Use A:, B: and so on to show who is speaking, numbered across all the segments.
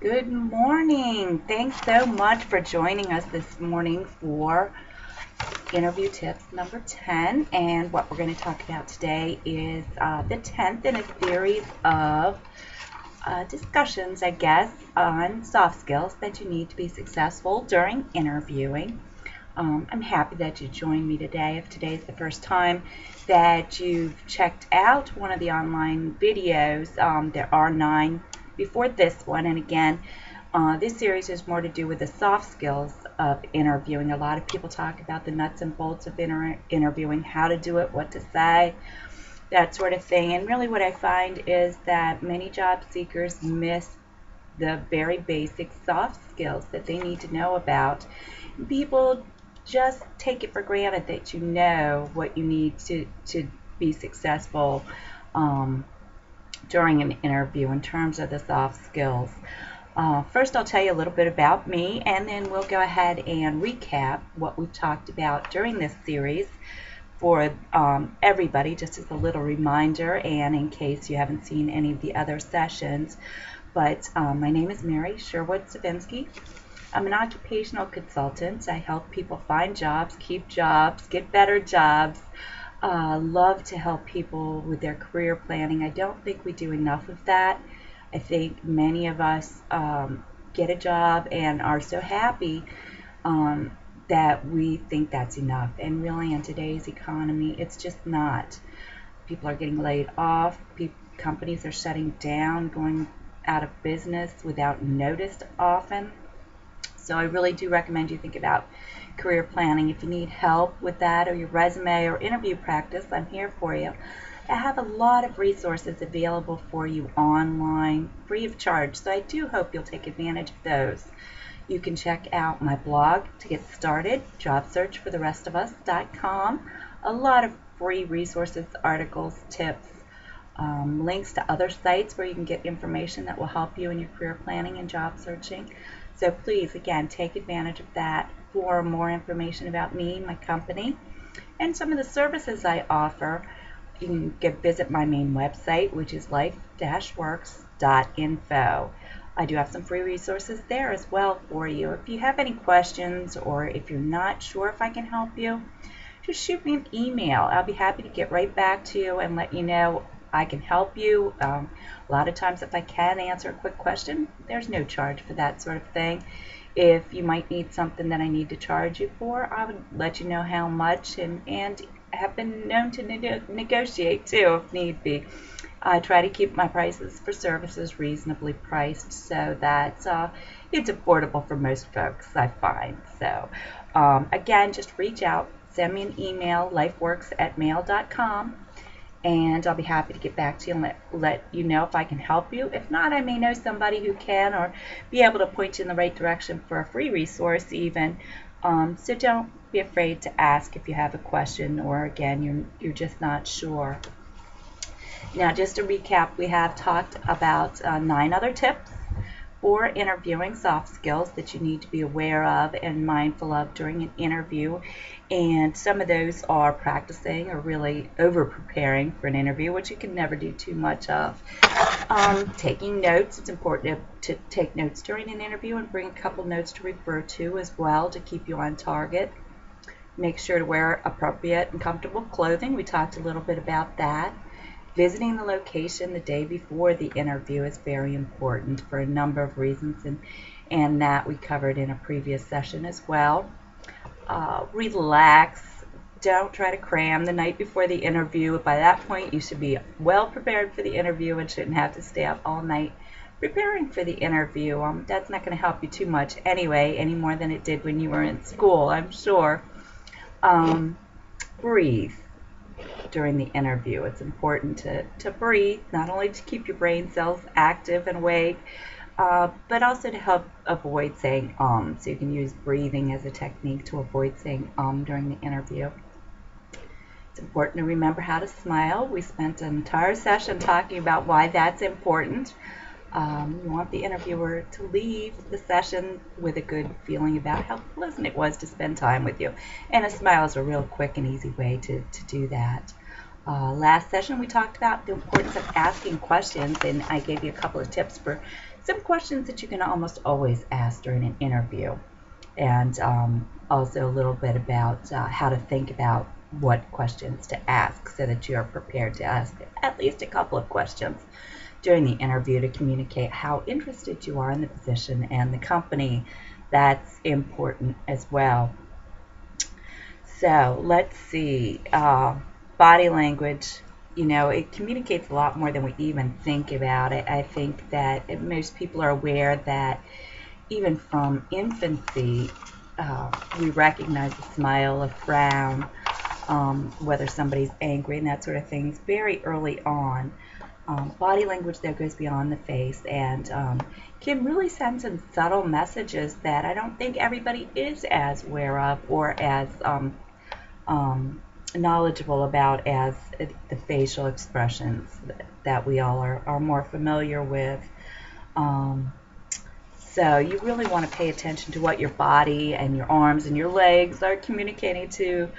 A: Good morning. Thanks so much for joining us this morning for interview tips number 10. And what we're going to talk about today is the 10th in a series of discussions, I guess, on soft skills that you need to be successful during interviewing. I'm happy that you joined me today. If today's the first time that you've checked out one of the online videos, there are 9 before this one. And again, this series is more to do with the soft skills of interviewing. A lot of people talk about the nuts and bolts of interviewing, how to do it, what to say, that sort of thing. And really what I find is that many job seekers miss the very basic soft skills that they need to know about. People just take it for granted that you know what you need to be successful during an interview in terms of the soft skills. First, I'll tell you a little bit about me, and then we'll go ahead and recap what we've talked about during this series for everybody, just as a little reminder and in case you haven't seen any of the other sessions. But my name is Mary Sherwood Savinsky. I'm an occupational consultant. I help people find jobs, keep jobs, get better jobs. Love to help people with their career planning. I don't think we do enough of that. I think many of us get a job and are so happy that we think that's enough. And really, in today's economy, it's just not. People are getting laid off. Companies are shutting down, going out of business without notice often. So I really do recommend you think about career planning. If you need help with that or your resume or interview practice, I'm here for you. I have a lot of resources available for you online, free of charge, so I do hope you'll take advantage of those. You can check out my blog to get started, jobsearchfortherestofus.com. A lot of free resources, articles, tips, links to other sites where you can get information that will help you in your career planning and job searching. So please, again, take advantage of that. For more information about me, my company, and some of the services I offer, you can visit my main website, which is life-works.info. I do have some free resources there as well for you. If you have any questions or if you're not sure if I can help you, just shoot me an email. I'll be happy to get right back to you and let you know I can help you. A lot of times if I can answer a quick question, there's no charge for that sort of thing. If you might need something that I need to charge you for, I would let you know how much and have been known to negotiate too if need be. I try to keep my prices for services reasonably priced so that it's affordable for most folks, I find. So again, just reach out, send me an email, lifeworks@mail.com, and I'll be happy to get back to you and let you know if I can help you. If not, I may know somebody who can or be able to point you in the right direction for a free resource even. So don't be afraid to ask if you have a question or, again, you're just not sure. Now, just to recap, we have talked about 9 other tips for interviewing, soft skills that you need to be aware of and mindful of during an interview. And some of those are practicing or really over preparing for an interview, which you can never do too much of. Taking notes. It's important to take notes during an interview and bring a couple notes to refer to as well to keep you on target. Make sure to wear appropriate and comfortable clothing. We talked a little bit about that. Visiting the location the day before the interview is very important for a number of reasons, and that we covered in a previous session as well. Relax. Don't try to cram the night before the interview. By that point, you should be well prepared for the interview and shouldn't have to stay up all night preparing for the interview. That's not going to help you too much anyway, any more than it did when you were in school, I'm sure. Breathe during the interview. It's important to breathe, not only to keep your brain cells active and awake, but also to help avoid saying So you can use breathing as a technique to avoid saying during the interview. It's important to remember how to smile. We spent an entire session talking about why that's important. You want the interviewer to leave the session with a good feeling about how pleasant it was to spend time with you. And a smile is a real quick and easy way to do that. Last session we talked about the importance of asking questions, and I gave you a couple of tips for some questions that you can almost always ask during an interview, and also a little bit about how to think about what questions to ask so that you are prepared to ask at least a couple of questions during the interview to communicate how interested you are in the position and the company. That's important as well. So let's see. Body language, it communicates a lot more than we even think about it. I think that most people are aware that even from infancy, we recognize a smile, a frown, whether somebody's angry and that sort of things very early on. Body language, though, goes beyond the face and can really send some subtle messages that I don't think everybody is as aware of or as knowledgeable about as the facial expressions that we all are more familiar with. So you really want to pay attention to what your body and your arms and your legs are communicating to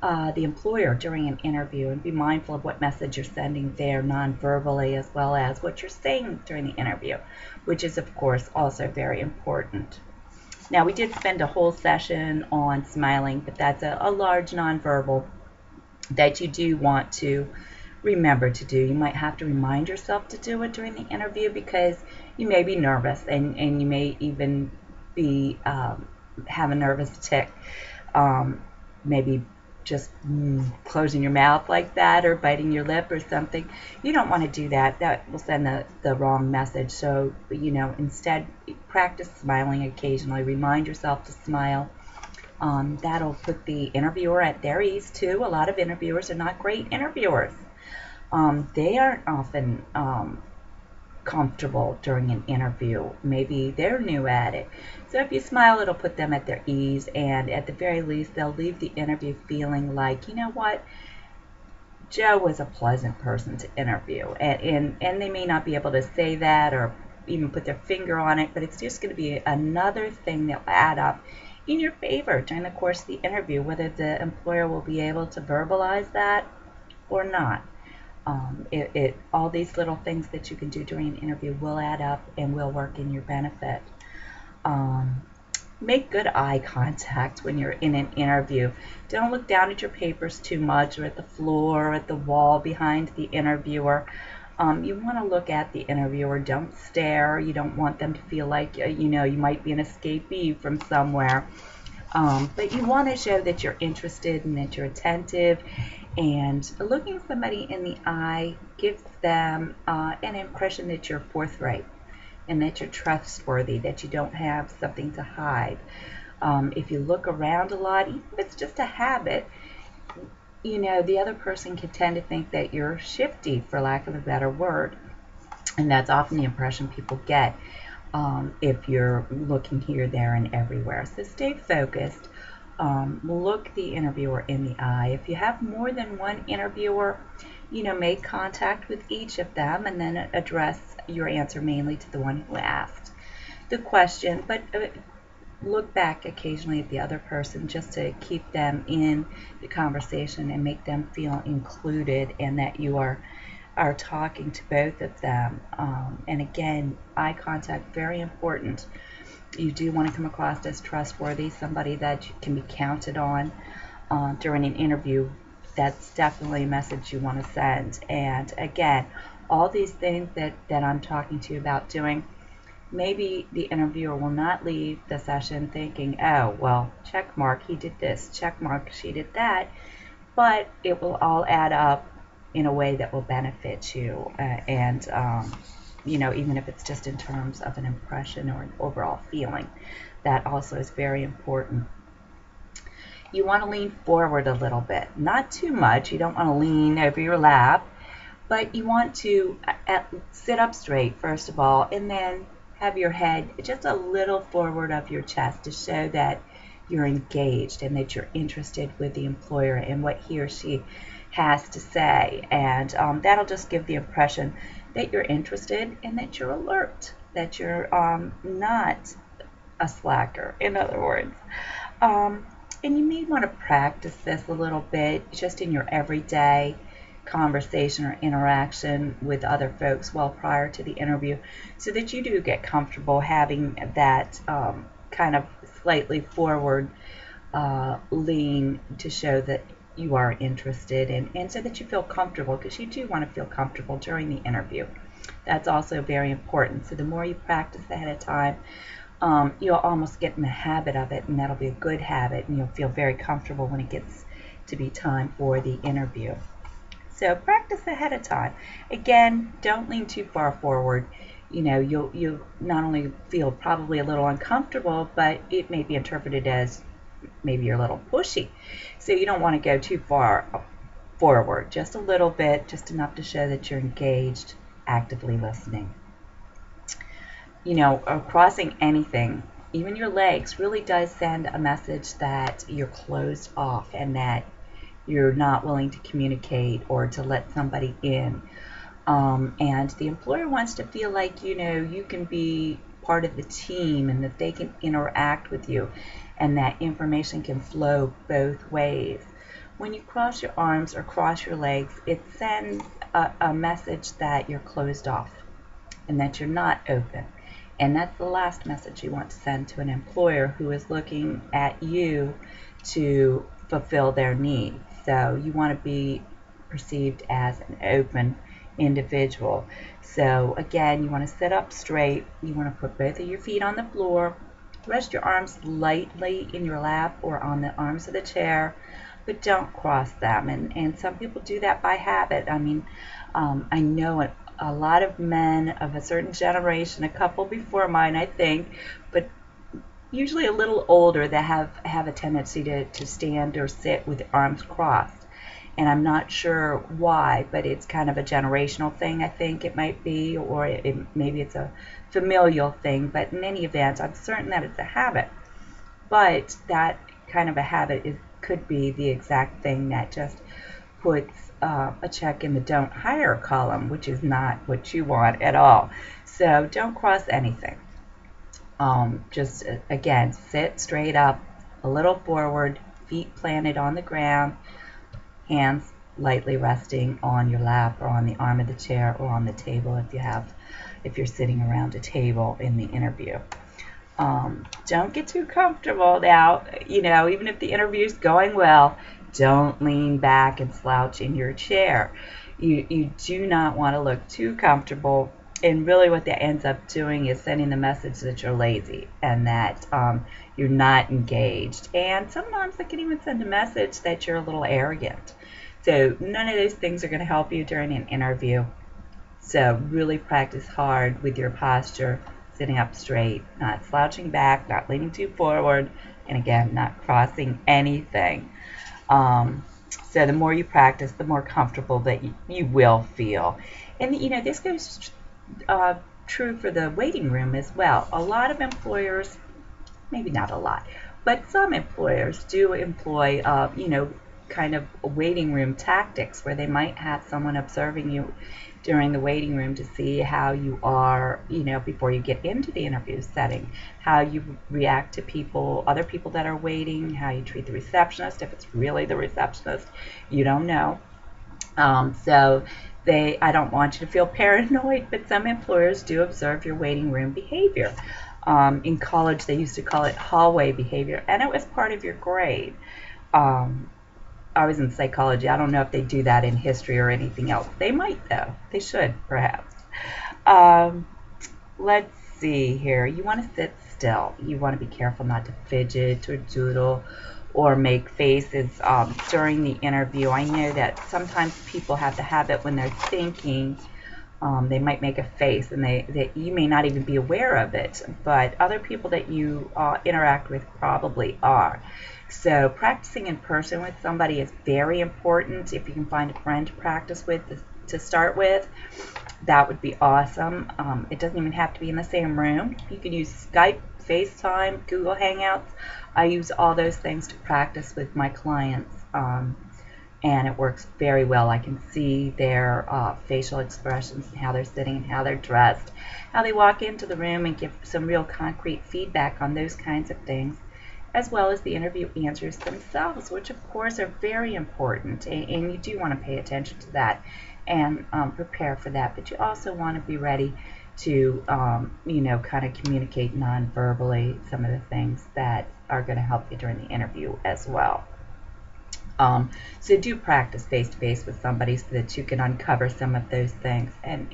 A: the employer during an interview, and be mindful of what message you're sending there non-verbally as well as what you're saying during the interview, which is of course also very important. Now, we did spend a whole session on smiling, but that's a large nonverbal that you do want to remember to do. You might have to remind yourself to do it during the interview because you may be nervous and you may even be have a nervous tick. Maybe just closing your mouth like that or biting your lip or something. You don't want to do that. That will send the wrong message. So, instead practice smiling occasionally. Remind yourself to smile. That'll put the interviewer at their ease too. A lot of interviewers are not great interviewers. They aren't often comfortable during an interview. Maybe they're new at it. So if you smile, it'll put them at their ease, and at the very least, they'll leave the interview feeling like, you know what, Joe was a pleasant person to interview. And they may not be able to say that or even put their finger on it, but it's just going to be another thing that will add up in your favor during the course of the interview, whether the employer will be able to verbalize that or not. All these little things that you can do during an interview will add up and will work in your benefit. Make good eye contact when you're in an interview. Don't look down at your papers too much or at the floor or at the wall behind the interviewer. You want to look at the interviewer. Don't stare. You don't want them to feel like, you might be an escapee from somewhere. But you want to show that you're interested and that you're attentive. And looking somebody in the eye gives them an impression that you're forthright and that you're trustworthy, that you don't have something to hide. If you look around a lot, even if it's just a habit, the other person can tend to think that you're shifty, for lack of a better word. And that's often the impression people get if you're looking here, there, and everywhere. So stay focused. Look the interviewer in the eye. If you have more than one interviewer, make contact with each of them and then address your answer mainly to the one who asked the question, but look back occasionally at the other person just to keep them in the conversation and make them feel included and that you are talking to both of them. And again, eye contact, very important. You do want to come across as trustworthy, somebody that can be counted on during an interview. That's definitely a message you want to send. And again, all these things that I'm talking to you about doing, maybe the interviewer will not leave the session thinking, oh, well, check mark, he did this, check mark, she did that, but it will all add up in a way that will benefit you. Even if it's just in terms of an impression or an overall feeling, that also is very important. You want to lean forward a little bit, not too much. You don't want to lean over your lap, but you want to sit up straight, first of all, and then have your head just a little forward of your chest to show that you're engaged and that you're interested with the employer and what he or she has to say. And that'll just give the impression that you're interested and that you're alert, that you're not a slacker, in other words. And you may want to practice this a little bit just in your everyday conversation or interaction with other folks well prior to the interview, so that you do get comfortable having that kind of slightly forward lean to show that you are interested, and so that you feel comfortable, because you do want to feel comfortable during the interview. That's also very important. So the more you practice ahead of time, you'll almost get in the habit of it, and that'll be a good habit, and you'll feel very comfortable when it gets to be time for the interview. So practice ahead of time. Again, don't lean too far forward. You'll not only feel probably a little uncomfortable, but it may be interpreted as maybe you're a little pushy. So you don't want to go too far forward, just a little bit, just enough to show that you're engaged, actively listening. Crossing anything, even your legs, really does send a message that you're closed off and that you're not willing to communicate or to let somebody in. And the employer wants to feel like, you can be part of the team and that they can interact with you and that information can flow both ways. When you cross your arms or cross your legs, it sends a message that you're closed off and that you're not open. And that's the last message you want to send to an employer who is looking at you to fulfill their needs. So you want to be perceived as an open individual. So again, you want to sit up straight. You want to put both of your feet on the floor. Rest your arms lightly in your lap or on the arms of the chair, but don't cross them. And some people do that by habit. I mean, I know a lot of men of a certain generation, a couple before mine, I think, but usually a little older, that have a tendency to stand or sit with the arms crossed. And I'm not sure why, but it's kind of a generational thing, I think it might be, or maybe it's a familial thing. But in any event, I'm certain that it's a habit. But that kind of a habit could be the exact thing that just puts a check in the don't hire column, which is not what you want at all. So don't cross anything. Just again, sit straight up, a little forward, feet planted on the ground, hands lightly resting on your lap or on the arm of the chair or on the table if you're sitting around a table in the interview. Don't get too comfortable now. Even if the interview's going well, don't lean back and slouch in your chair. You do not want to look too comfortable, and really what that ends up doing is sending the message that you're lazy and that you're not engaged. And sometimes it can even send a message that you're a little arrogant. So none of those things are going to help you during an interview. So really practice hard with your posture, sitting up straight, not slouching back, not leaning too forward, and again, not crossing anything. So the more you practice, the more comfortable that you will feel. And this goes true for the waiting room as well. A lot of employers, maybe not a lot, but some employers do employ kind of waiting room tactics, where they might have someone observing you during the waiting room to see how you are, before you get into the interview setting, how you react to other people that are waiting, how you treat the receptionist, if it's really the receptionist, you don't know. So I don't want you to feel paranoid, but some employers do observe your waiting room behavior. In college, they used to call it hallway behavior, and it was part of your grade. I was in psychology. I don't know if they do that in history or anything else. They might, though. They should, perhaps. Let's see here. You want to sit still. You want to be careful not to fidget or doodle or make faces during the interview. I know that sometimes people have the habit when they're thinking, they might make a face, and that you may not even be aware of it, but other people that you interact with probably are. So practicing in person with somebody is very important. If you can find a friend to practice with to start with, that would be awesome. It doesn't even have to be in the same room. You can use Skype, FaceTime, Google Hangouts. I use all those things to practice with my clients, and it works very well. I can see their facial expressions and how they're sitting and how they're dressed, how they walk into the room, and give some real concrete feedback on those kinds of things. as well as the interview answers themselves, which of course are very important, and you do want to pay attention to that and prepare for that. But you also want to be ready to, kind of communicate non-verbally some of the things that are going to help you during the interview as well. So do practice face-to-face with somebody so that you can uncover some of those things. And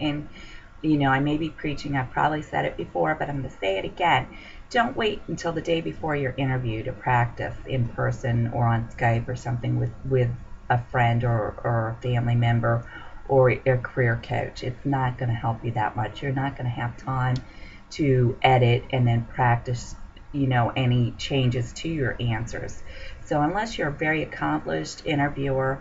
A: I may be preaching, I've probably said it before, but I'm going to say it again. Don't wait until the day before your interview to practice in person or on Skype or something with a friend or a family member or a career coach. It's not going to help you that much. You're not going to have time to edit and then practice, any changes to your answers. So unless you're a very accomplished interviewer,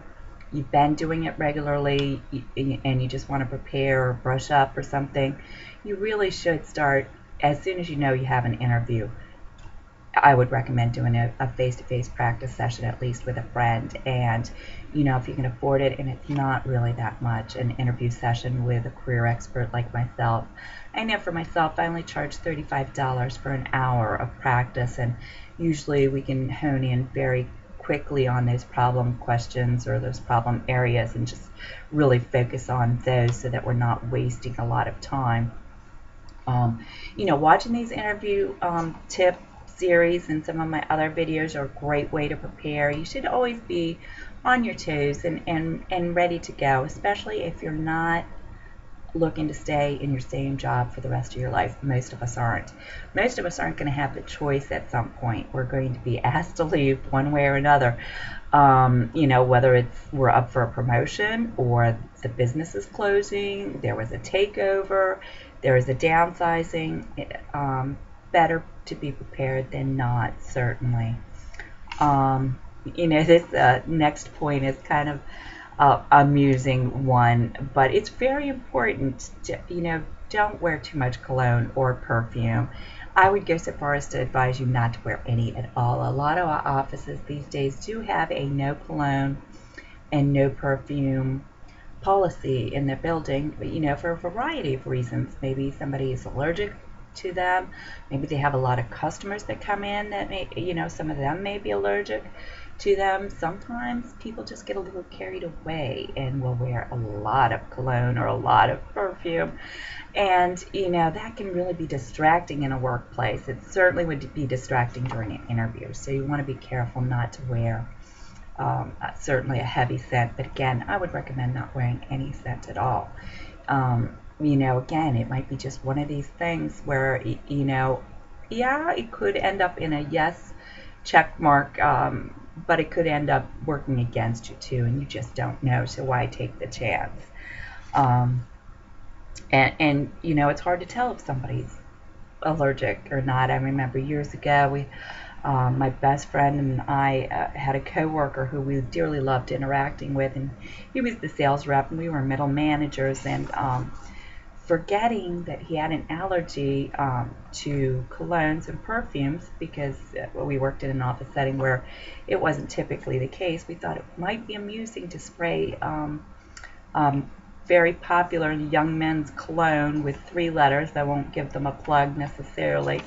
A: you've been doing it regularly, and you just want to prepare or brush up or something, you really should start as soon as you know you have an interview. I would recommend doing a face-to-face practice session, at least with a friend. And, if you can afford it, and it's not really that much, an interview session with a career expert like myself. I know for myself, I only charge $35 for an hour of practice, and usually we can hone in very quickly on those problem questions or those problem areas and just really focus on those so that we're not wasting a lot of time. Watching these interview tip series and some of my other videos are a great way to prepare. You should always be on your toes and ready to go, especially if you're not looking to stay in your same job for the rest of your life. Most of us aren't. Most of us aren't going to have the choice at some point. We're going to be asked to leave one way or another. Whether we're up for a promotion or the business is closing, there was a takeover, there is a downsizing. Better to be prepared than not, certainly. This next point is kind of amusing one, but it's very important to, don't wear too much cologne or perfume. I would go so far as to advise you not to wear any at all. A lot of our offices these days do have a no cologne and no perfume policy in their building, but for a variety of reasons. Maybe somebody is allergic to them. Maybe they have a lot of customers that come in that may, some of them may be allergic to them. Sometimes people just get a little carried away and will wear a lot of cologne or a lot of perfume. And, that can really be distracting in a workplace. It certainly would be distracting during an interview. So you want to be careful not to wear certainly a heavy scent. But again, I would recommend not wearing any scent at all. Again, it might be just one of these things where, it could end up in a yes check mark, but it could end up working against you too, and you just don't know, so why take the chance? It's hard to tell if somebody's allergic or not. I remember years ago, my best friend and I had a coworker who we dearly loved interacting with, and he was the sales rep, and we were middle managers, and forgetting that he had an allergy to colognes and perfumes, because we worked in an office setting where it wasn't typically the case. We thought it might be amusing to spray very popular young men's cologne with 3 letters. I won't give them a plug necessarily.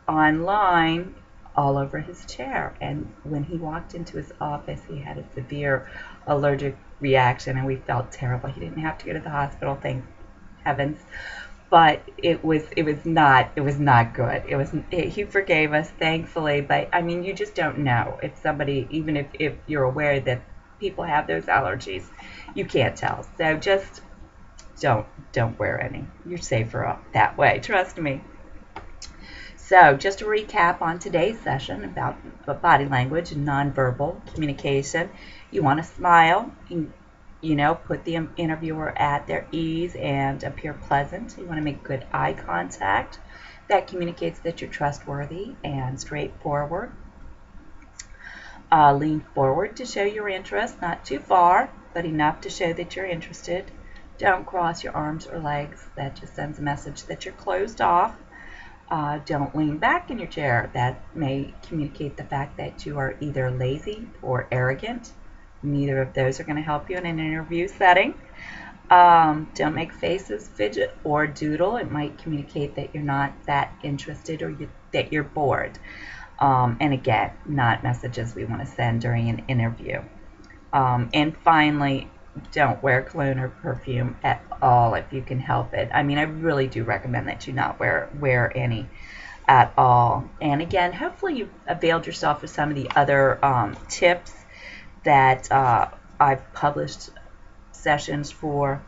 A: Online all over his chair, and when he walked into his office, he had a severe allergic reaction, and we felt terrible. He didn't have to go to the hospital, thank heavens, but it was not good. He forgave us, thankfully, but I mean, you just don't know if somebody, even if you're aware that people have those allergies, you can't tell. So just don't wear any. You're safer that way, trust me. So just to recap on today's session about body language and nonverbal communication, you want to smile, put the interviewer at their ease and appear pleasant. You want to make good eye contact. That communicates that you're trustworthy and straightforward. Lean forward to show your interest, not too far, but enough to show that you're interested. Don't cross your arms or legs. That just sends a message that you're closed off. Don't lean back in your chair. That may communicate the fact that you are either lazy or arrogant. Neither of those are going to help you in an interview setting. Don't make faces, fidget, or doodle. It might communicate that you're not that interested or that you're bored. And again, not messages we want to send during an interview. And finally, don't wear cologne or perfume at all if you can help it. I mean, I really do recommend that you not wear any at all. And again, hopefully you've availed yourself of some of the other tips that I've published sessions for.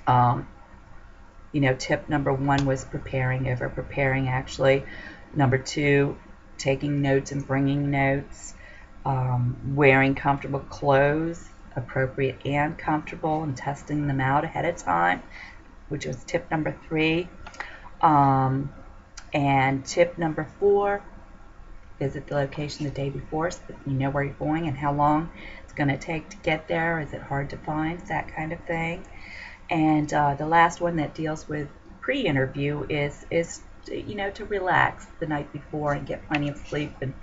A: Tip number 1 was preparing over preparing, actually. Number 2, taking notes and bringing notes. Wearing comfortable clothes, appropriate and comfortable, and testing them out ahead of time, which was tip number 3. And tip number 4, visit the location the day before so that you know where you're going and how long it's going to take to get there. Is it hard to find? That kind of thing. And the last one that deals with pre-interview is to relax the night before and get plenty of sleep and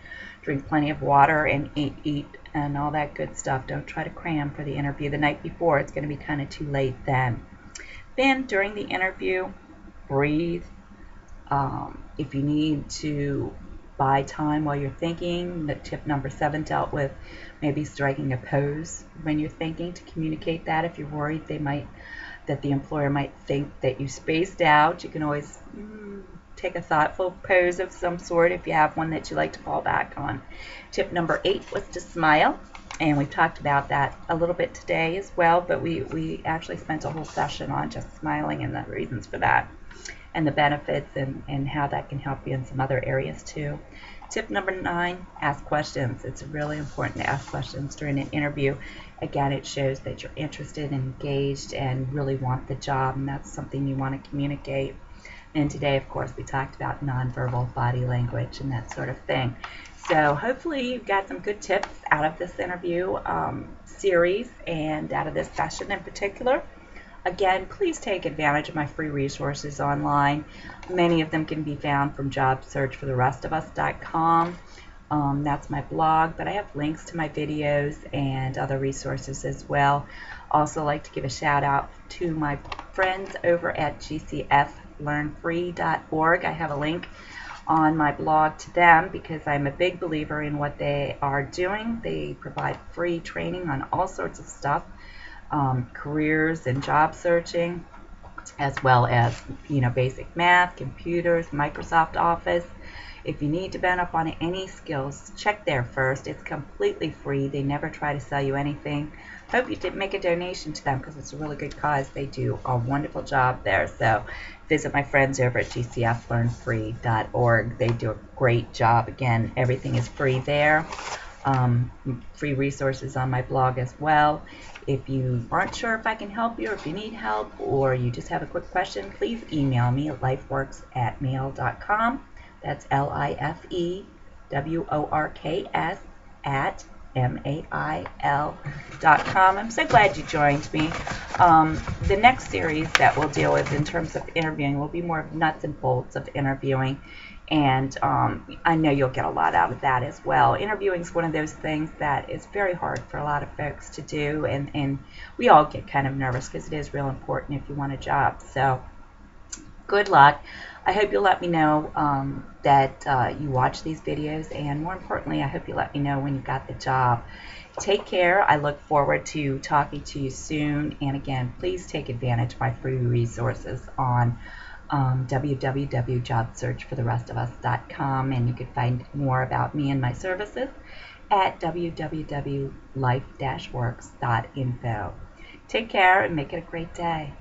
A: drink plenty of water and eat and all that good stuff. Don't try to cram for the interview the night before. It's going to be kind of too late then. Then during the interview, breathe. If you need to buy time while you're thinking, the tip number 7 dealt with maybe striking a pose when you're thinking to communicate that. If you're worried that the employer might think that you spaced out, you can always take a thoughtful pose of some sort if you have one that you like to fall back on. Tip number 8 was to smile, and we talked about that a little bit today as well, but we actually spent a whole session on just smiling and the reasons for that and the benefits and how that can help you in some other areas too. Tip number 9, ask questions. It's really important to ask questions during an interview. Again, it shows that you're interested and engaged and really want the job, and that's something you want to communicate. And today, of course, we talked about nonverbal body language and that sort of thing. So hopefully you've got some good tips out of this interview series and out of this session in particular. Again, please take advantage of my free resources online. Many of them can be found from jobsearchfortherestofus.com. That's my blog, but I have links to my videos and other resources as well. Also like to give a shout out to my friends over at gcflearnfree.org. I have a link on my blog to them because I'm a big believer in what they are doing. They provide free training on all sorts of stuff. Careers and job searching, as well as basic math, computers, Microsoft Office. If you need to bend up on any skills, check there first. It's completely free. They never try to sell you anything. Hope you did make a donation to them because it's a really good cause. They do a wonderful job there. So visit my friends over at gcflearnfree.org. They do a great job. Again, everything is free there. Free resources on my blog as well. If you aren't sure if I can help you, or if you need help, or you just have a quick question, please email me at lifeworks@mail.com. That's LIFEWORKS at MAIL.com. I'm so glad you joined me. The next series that we'll deal with in terms of interviewing will be more of nuts and bolts of interviewing. And I know you'll get a lot out of that as well. Interviewing is one of those things that is very hard for a lot of folks to do, and we all get kind of nervous because it is real important if you want a job. So good luck. I hope you'll let me know that you watch these videos, and more importantly, I hope you let me know when you got the job. Take care. I look forward to talking to you soon. And again, please take advantage of my free resources on www.jobsearchfortherestofus.com, and you can find more about me and my services at www.life-works.info. Take care and make it a great day.